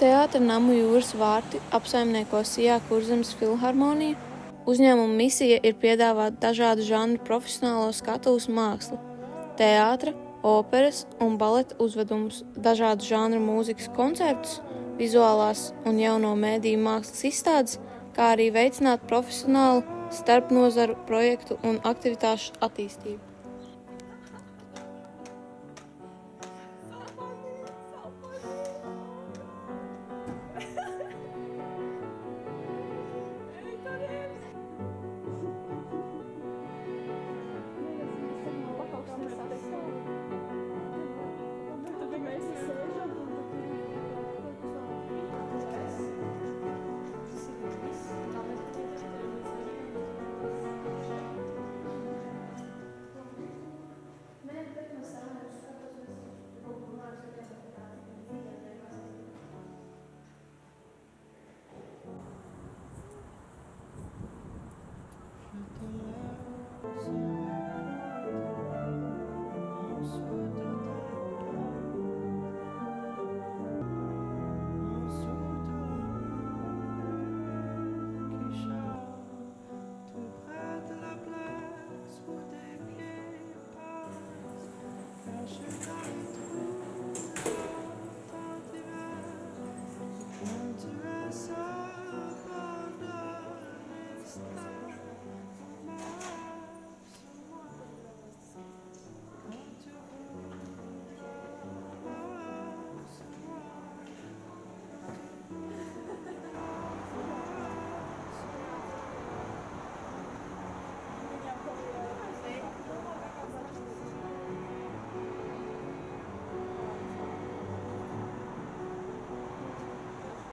Teātra namu Jūras vārti apsaimnieko Sijā Kurzemes filharmonija. Uzņēmuma misija ir piedāvāt dažādu žanru profesionālo skatuves mākslu, teātra, operas un baleta uzvedumus, dažādu žanru mūzikas koncertus, vizuālās un jauno mēdīju mākslas izstādes, kā arī veicināt profesionālu starpnozaru projektu un aktivitāšu attīstību.